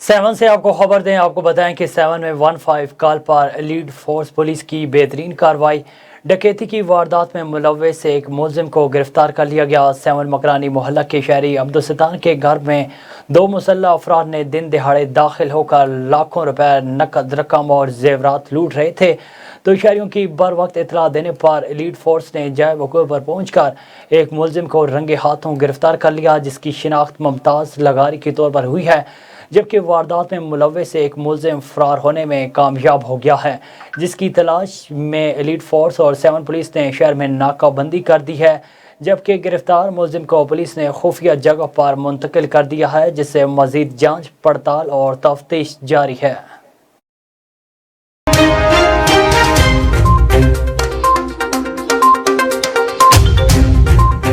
7 سے آپ کو خبر دیں، آپ کو بتائیں کہ 7 میں 15 کال پر لیڈ فورس پولیس کی بہترین کارروائی۔ ڈکیتی کی واردات میں ملوث ایک ملزم کو گرفتار کر لیا گیا۔ 7 مکرانی محلہ کے شہری عبدالستان کے گھر میں 2 مسلح افراد نے دن دہاڑے داخل ہو کر لاکھوں روپے نقد رقم اور زیورات لوٹ رہے تھے، تو شہریوں کی بر وقت اطلاع دینے پر لیڈ فورس نے جائے وقوع پر پہنچ کر ایک ملزم کو رنگے ہاتھوں گرفتار کر لیا، جس کی شناخت ممتاز لغاری کے طور پر ہوئی ہے، جبکہ واردات میں ملوث ایک ملزم فرار ہونے میں کامیاب ہو گیا ہے، جس کی تلاش میں لیڈ فورس اور 7 پولیس نے شہر میں ناکہ بندی کر دی ہے، جبکہ گرفتار ملزم کو پولیس نے خفیہ جگہ پر منتقل کر دیا ہے، جس سے مزید جانچ پڑتال اور تفتیش جاری ہے۔